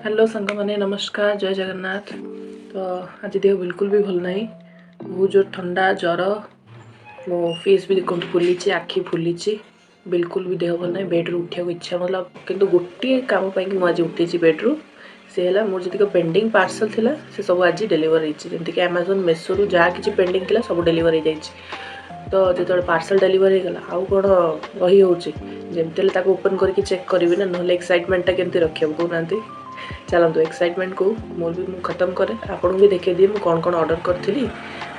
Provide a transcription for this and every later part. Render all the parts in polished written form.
Hello सांग मैंने नमस्कार जय जगन्नाथ। तो आज देह बिल्कुल भी भल ना, बहुत जोर ठंडा ज्वर, मो फेस भी देखो फुली, आखि फुली, बिल्कुल भी देह भल ना। बेड्रु उठा इच्छा मतलब कि गोटे कम पर आज उठी बेड्रु से है मोर जी पेंडिंग पार्सल थिला से सब आज डेलीवर होती अमेजन मेसो रु जहाँ कि पेंडिंग थिला सब डेलीवर हो जाए। तो जो पार्सल डेलीवर होगा आउ कौन रही हो जमी ओपन करके चेक करी ना ना एक्साइटमेंटा केमती रखा कहना। चलतु एक्साइटमेंट को मोर भी खत्म करे आपन भी देखे दिए कौन कौन ऑर्डर करी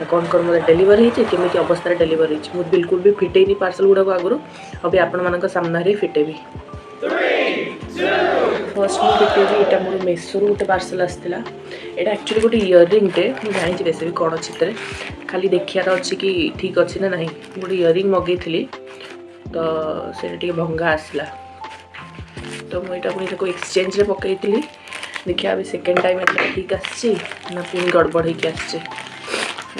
कौन कौन मतलब डेलीवर होती अवस्था डेलीवर हो बिल्कुल भी फिटेनी पार्सल गुड़ाक आगु अभी आपण मान सामने फिटेबी। फर्स्ट मुझे फिटेबी यहाँ मोर मेसो गोटे पार्सल आसाला यहाँ एक्चुअली गोटे इयरिंग टे मुझे जानी रेसिपी कौन अच्छे खाली देखार अच्छी कि ठीक अच्छी ना ना गोटे इयरिंग मगेली तो से भंगा आसला तो मुझे पुणी एक्सचेंज रे पकई देखिए अभी सेकेंड टाइम एथर ठीक आसी ना पुणी गड़बड़ होकर आसी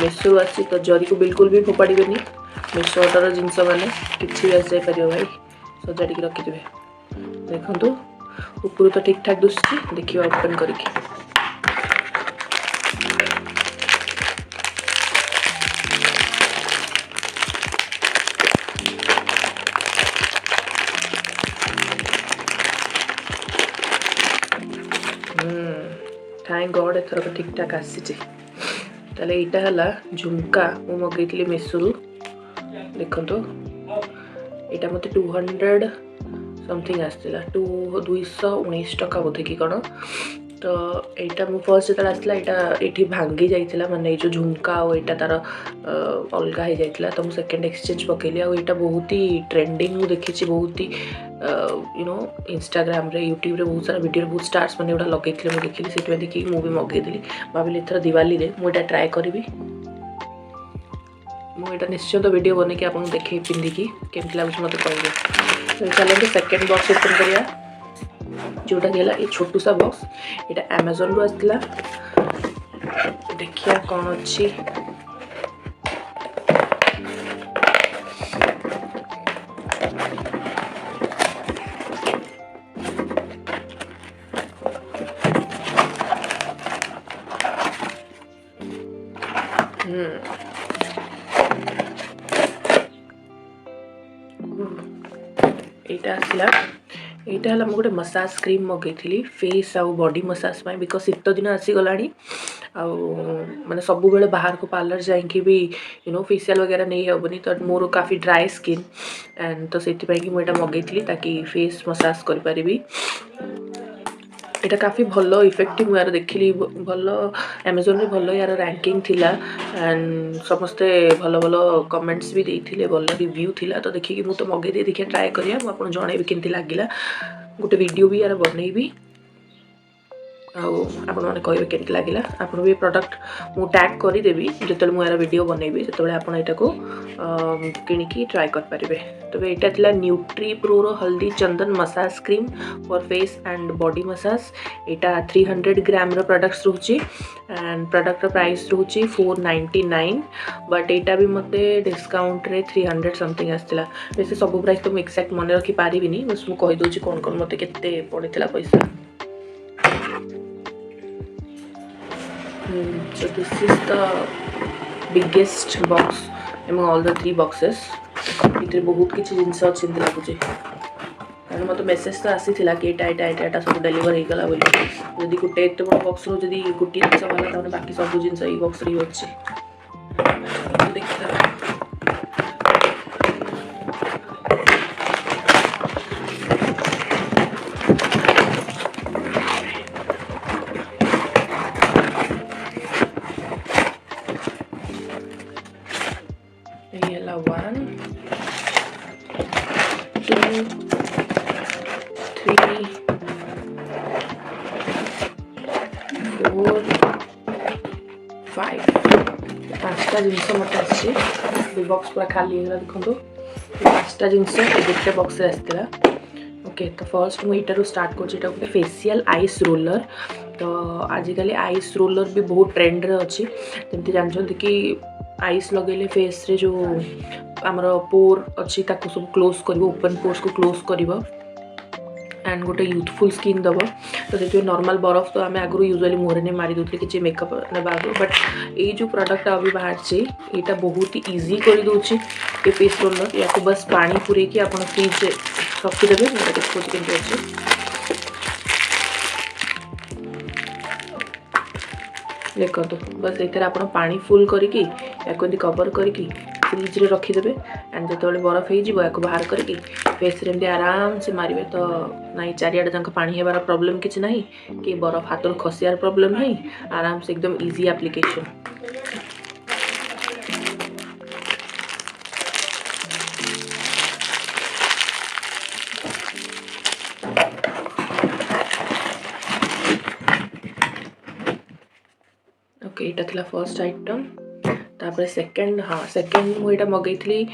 मेसो आसी तो जरी को बिल्कुल भी फोपाड़े मेसो ऑर्डर जिनस मैंने किसी भी आसी जापर भाई सजाड़ी रखिथे देखु ऊपर तो ठीक ठाक दुसुची देखिए ओपन करके थैंक गॉड एथर ठीक ठाक आसी ताले इटा हला झुमका मु मगेली मेसो देखो यहाँ मत 200 समथिंग आसला 219 टका बोधे कि कौन। तो यहाँ मु फर्स्ट जो आसला ये भांगी जाइला माने जो झुमका और तार अलग हो जाता तो मुझे सेकेंड एक्सचेंज पकईली आईटा बहुत ही ट्रेंडिंग देखी बहुत ही यू नो इंस्टाग्राम रे यूट्यूब रे बहुत सारा वीडियो बहुत स्टार्स मैंने गुड़ा लगे मुझे देखी से देखिए मुझे मगेदी भाविली एथर दिवाली रे मुझे ट्राए करी मुझे निश्चय तो वीडियो बन के आपको देखे पिंधिकी केमती लगे मत कहे। चलते सेकेंड बॉक्स ओपन करिया जोटा कि ये छोटू सा बॉक्स यहाँ अमेजन रु आसला देखिया कौन अच्छी यहाँ आसला यहाँ है गोटे मसाज क्रीम मगेली फेस आउ बॉडी मसाज पाई बिकज शीत दिन आसीगला माने सब बेले बाहर को पार्लर जाकि भी यू नो फेसियल वगैरह नहीं हेबनी तो मोर काफ़ी ड्राए स्किन एंड तो से मुझे मगेली ताकि फेस मसाज करी। यहाँ काफ़ी भल इफेक्टिव यार देखिली भल अमेजन रे भल यार रैंकिंग थिला एंड समस्ते भल भल कमेंट्स भी देते भल रिव्यू थिला तो देखिए मुझे तो मगेदी देखिए ट्राए करिया मुझे जनइबी केमती लगिला गोटे वीडियो भी यार बनइबी आपण मैंने कहे केमती लगिला आपण भी प्रोडक्ट मु टैग करदेवी जो मुझे वीडियो बनइबी जो आपड़ यहाँ को किणिकी ट्राए करेंगे। तो यहाँ थी न्यूट्री प्रोर हल्दी चंदन massage cream for face and body massage यहाँ 300 ग्राम प्रोडक्ट्स रोचे एंड प्रोडक्ट प्राइस रोचे 499 बट यहाँ भी मत डिस्काउंट रे 300 समथिंग आसला वैसे सब प्राइस तो मुझे एक्जाक्ट मन रखी पारिनी बस मुझे कहीदे कौन कौन मत के पड़ता पैसा। So this is the biggest box among all the 3 boxes इतने बहुत किसी जिनस अच्छी लगुच कारण मत मेसेज तो आसी कि यहाँ सब डेलीवर होगला जदि गोटे एत बड़ बक्स रू जदि गोटे जिन बाहर बाकी सब जिन बक्स रे अच्छी देखिए ये 1 2 3 4 5 5टा जिनस मत आसी बॉक्स पूरा खाली है देखो 5टा जिनस गोटे बॉक्स आसला। ओके तो फर्स्ट मुझे स्टार्ट कर फेशियल आइस रोलर तो आजिकल आइस रोलर भी बहुत ट्रेंड रे अच्छी जमी जानते कि आइस लगेले फेस रे जो आमर पोर अच्छी सब क्लोज कर ओपन पोर्स को क्लोज कर एंड गोटे यूथफुल स्किन दब तो से नॉर्मल बरफ तो आम आगु यूजुअली मुहर नहीं मारी दूसरे किसी मेकअप ने बट ये जो प्रोडक्ट अभी बाहर यहाँ बहुत इजी कर दूसरी ये फेस रोलर या बस पानी पूरे कि आप फ्रिज रखीदेवे देखो केमती अच्छे देखो बस ये आप पानी फुल करके या कवर करके फ्रिज रे रखीदेवे एंड जो बरफ हो बाहर करके फेस रे आराम से मारे तो ना चारियाडे जाक पानी हेबार प्रॉब्लम किसी ना कि बरफ हाथ खसियार प्रॉब्लम नहीं आराम से एकदम इजी एप्लिकेशन। ओके यहाँ थी फर्स्ट आइटम तापर सेकेंड हाँ सेकेंड मुझे मगई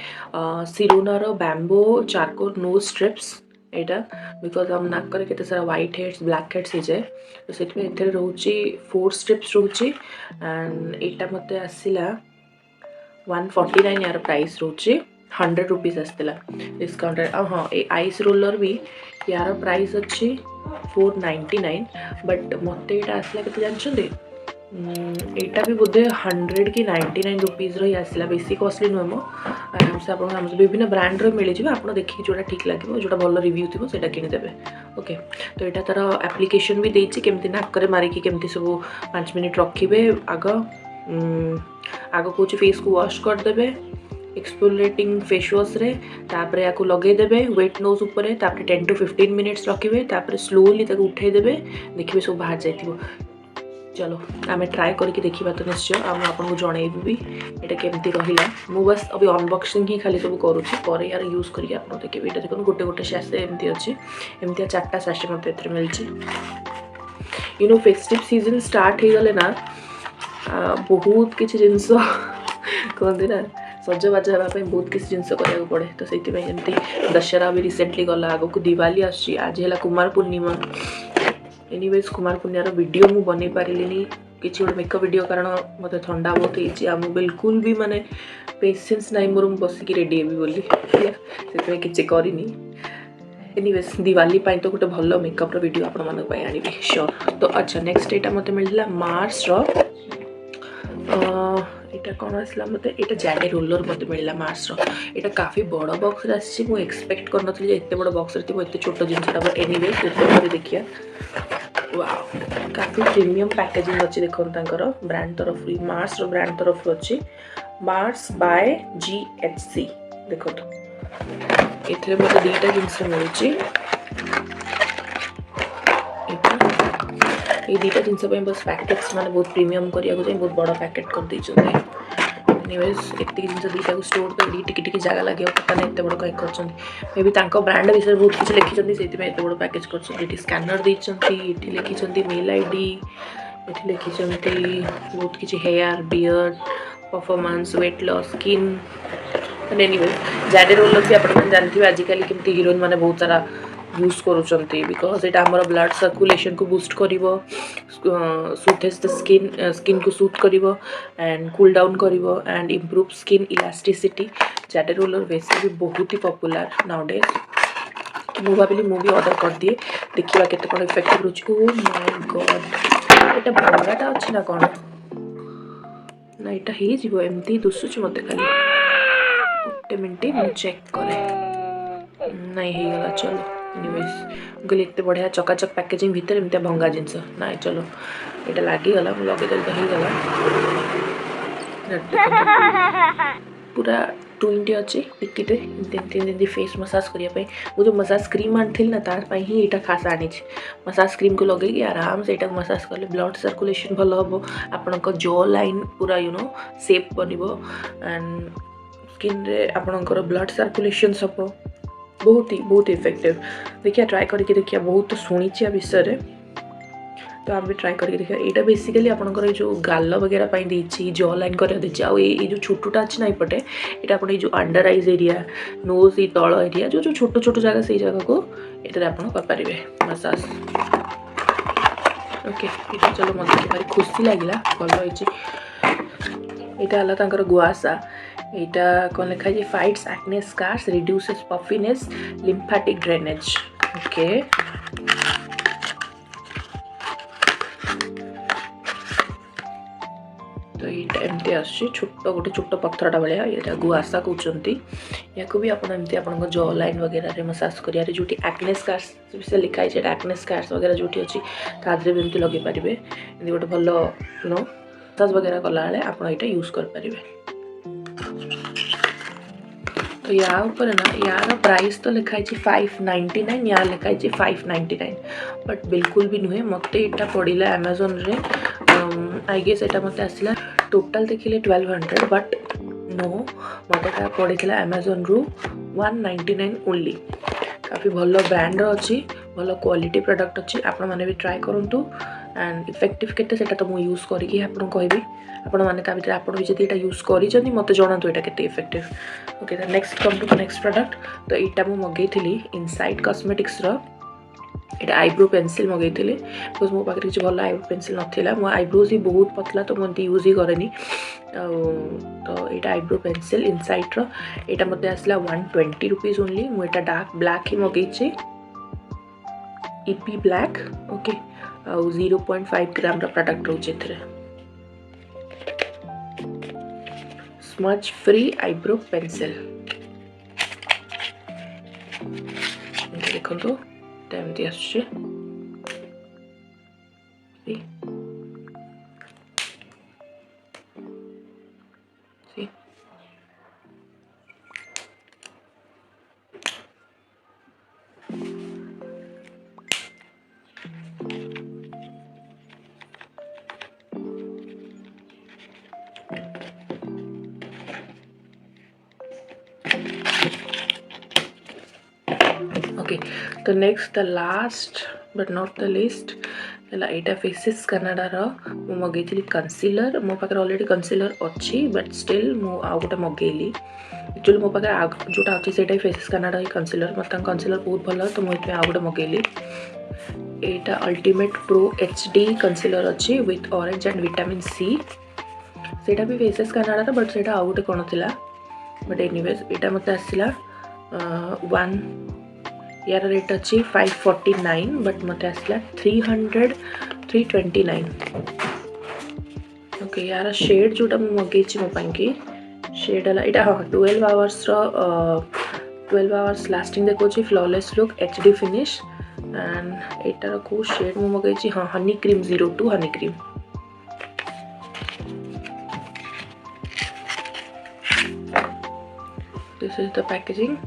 सिरोनार बैम्बो चारकोल नोज स्ट्रिप्स यहाँ बिकज हम नाक के सारा व्हाइट हेड्स ब्लैक हेड्स हो जाए तो से रोचे 4 स्ट्रिप्स रोचे एंड यहाँ मत आसला 149 यार प्राइस रोचे 100 रुपीज आसला डिस्काउंट हाँ ये आइस रोलर भी यार प्राइस अच्छी 499 बट मत यहाँ आसला के जानते यहाँ भी बोधे 100 कि 99 रुपीज रही आसला बेसी कॉस्टली नुहे मो आराम से आप विभिन्न ब्रांड मिल जाए आप देखिए जोटा ठीक लगे जोटा भल रिव्यू थी से किनीदेवे। ओके तो यहाँ तार एप्लिकेशन भी देती केमती नाक मारिकी केमती सब 5 मिनिट रखिए आग कौच फेस को वॉश करदे एक्सफोलिएटिंग फेस वॉश रे तापर या लगेदेवे वेट नोज उपर 10 to 15 मिनिट्स रखिए तापर स्लोली उठेदेवे देखिए सब बाहर जाइए। चलो आम ट्राए करके देखा तो निश्चय आपको जनइबी भी यहाँ केमती रहा मु बस अभी अनबॉक्सिंग ही खाली सब करुँच यार यूज करके आप देखिए ये देखो गोटे गोटे सैसे एमती अच्छी एमती 4टा सैसे मत ए मिलती you know festive season start हो गले ना बहुत किसी जिनस कहते ना सजबाज हाँपाई बहुत किसी जिनस करा पड़े तो से दशहरा भी रिसेंटली गला आग को दिवाली आज है कुमार पूर्णिमा एनीवेज कुमार पूर्णिमार वीडियो मु बन पारिनी किसी गोटे मेकअप वीडियो कारण मत ठंडा बहुत होती बिल्कुल भी माने पेशेंस ना मोर बसिक रेडी हेबी बोली से किसी करनी एनीवेज दिवाली पाई तो गोटे भल मेकअप वीडियो आपण मानक आनी श्योर। तो अच्छा नेक्स्ट यहाँ मत मिलता मार्स यहाँ कौन आसला मत यहाँ जैडे रोलर मत मिलला मार्स यहाँ काफी बड़ बॉक्स आसी एक्सपेक्ट कर नी एत बड़ बॉक्स एत छोट जिनसा बट एनीवेज देखिए वाओ काफी प्रीमियम पैकेजिंग अच्छी देखो ब्रांड तरफ मार्स ब्रांड तरफ अच्छी मार्स बाय GHC देखो ये मतलब 2टा जिनस मिलूँ ये 2टा जिनस बस पैकेट्स माने बहुत प्रीमियम करिया बहुत बड़ा पैकेट कर देइछन्ते एनीवेज एति जिनस 2टा को स्टोर कर टिकी जगह लगे पता नहीं एत बड़ कहीं कर मे बी ब्रांड विषय बहुत किसी लिखिं से एत बड़ पैकेज कर स्कैनर देती लिखिं मेल ID ये लिखिं बहुत किसी hair beard performance weight loss skin anyways jade roller भी आप जानते हैं आजिकल केमती हीरोइन मैंने बहुत सारा यूज करुँच बिकज यहाँ आम ब्लड सर्कुलेशन को बूस्ट कर सुथेज द स्किन को सूथ कर एंड कूल डाउन कर and improve skin elasticity jade roller वैसे भी बहुत ही पॉपुलर नाउडेज तो मुझे भाविली मुझे ऑर्डर कर दिए देखा केते कौन इफेक्टिव रोच ओ माय गॉड ये भंगाटा अच्छी ना कौन ना यहाँ होमती दुसुच मत खाली गोटे मिनट मुझे चेक करे नहीं गला चलो एनीवेज कहली एत बढ़िया चकाचक पैकेजिंग भितर एमती भंगा जिनस ना चलो यहाँ लगिगला लगेदेली तो होगला पूरा 20 अच्छी टिकटे फेस मसाज करने वो जो मसाज क्रीम आनी ना तार ही यहाँ खास आनी मसाज क्रीम को लगे आराम से यहाँ मसाज कले ब्लड सर्कुलेशन भल हम आपण जॉ लाइन पूरा यू नो सेप बन एंड स्किन रे आपणकर ब्लड सर्कुलेशन सब बहुत इफेक्टिव देखिए ट्राए करके देखिए बहुत शुणी विषय तो आप भी ट्राए करके देखिए यहाँ बेसिकली आपंकर जो गाल वगैरह देती जॉ लाइन कर जो छोटा अच्छी ना एपटे यहाँ आप जो अंडर आईज एरिया नोज तल एरिया जो छोट छोट जगह से जगह को ये आपरे मसाज ओके ये चलो मत भारी खुशी लगे भल यहाँ गुआसा यहाँ कौन लिखा है fights acne scars reduces puffiness lymphatic drainage okay तो यहाँ एमती छोट गोटे छोट पत्थरटा भाया यहाँ गुआसा कहते या भी आपमती आप जॉ लाइन वगैरह मसाज कर जो एक्ने स्कार्स से लिखाई है एक्ने स्कार्स वगैरह जो अच्छी तादे भी एमती लगे पारे गोटे भल मसाज वगैरह कला आप यूज करें। तो या ऊपर ना यार प्राइस तो लिखाई 599 या लिखाई 599 बट बिल्कुल भी नुहे मत यहाँ पड़ा अमेजन रे आई गेस यहाँ मत आसला टोटाल देखिले 1200 बट नो मत पड़ा अमेजन रु 199 ओनली। काफ़ी भल ब्रांड अच्छी भल क्वालिटी प्रोडक्ट अच्छी आपण मैंने भी ट्राए करूँ एंड इफेक्टिव केते तो मुझे यूज करके कहबी आपण मैंने ता भीतर आपण भी जब यहाँ यूज कर मत जनातु यहाँ के इफेक्टिव। ओके तो next come to next product तो यहाँ मुझे मगेली इनसाइड कॉस्मेटिक्स ये आईब्रो पेंसिल मगेली बिकज मो पाखे किसी भल आईब्रो पेंसिल नाला मो आईब्रोज ही बहुत पतला तो मुझे यूज ही कैनि तो यहाँ आईब्रो पेंसिल इनसाइड यहाँ मत आसला 120 रुपीज ओनली मुझे डार्क ब्लैक ही मगेची ईपी ब्लैक ओके 0.5 ग्राम प्रोडक्ट रोचे स्मज फ्री आईब्रो पेंसिल देखो एमती आसुची ओके तो next the last but not the least यहाँ फेसेस कनाडार मु मगेली कंसीलर मो पाखे ऑलरेडी कंसीलर अच्छी बट स्टिल मु आउ गोटे मगेली एक्चुअली मो पाखे जोटा अच्छी से फेसेस कनाडा ही कंसीलर मत कंसीलर बहुत भल तो मुझे आउ गोटे मगेली यहाँ अल्टीमेट प्रो HD कंसीलर अच्छी with orange and vitamin C सेटा भी फेसेस कनाडार बट सेटा आउ गोटे कौन थी बट एनीवेज यहाँ मत आसला यार रेट अच्छी 549 बट मत आसला 329 ओके यार शेड जोटा मुझे मगेची मोपाई शेड है यहाँ हाँ 12 आवर्स लास्टिंग देखो flawless look HD finish and एटार को शेड मुझे मगेची हाँ honey cream 02 honey cream this is the packaging.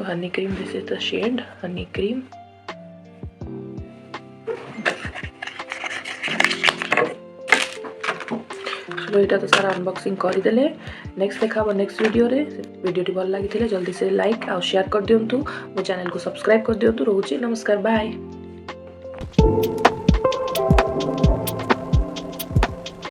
Honey cream this is the shade honey cream चलो यहाँ तो सारा अनबॉक्सिंग करदेले नेक्स्ट देखा नेक्स्ट वीडियो भल लगी जल्दी से लाइक और शेयर कर दिंतु मो चैनल को सब्सक्राइब कर दिंतु रोचे नमस्कार बाय।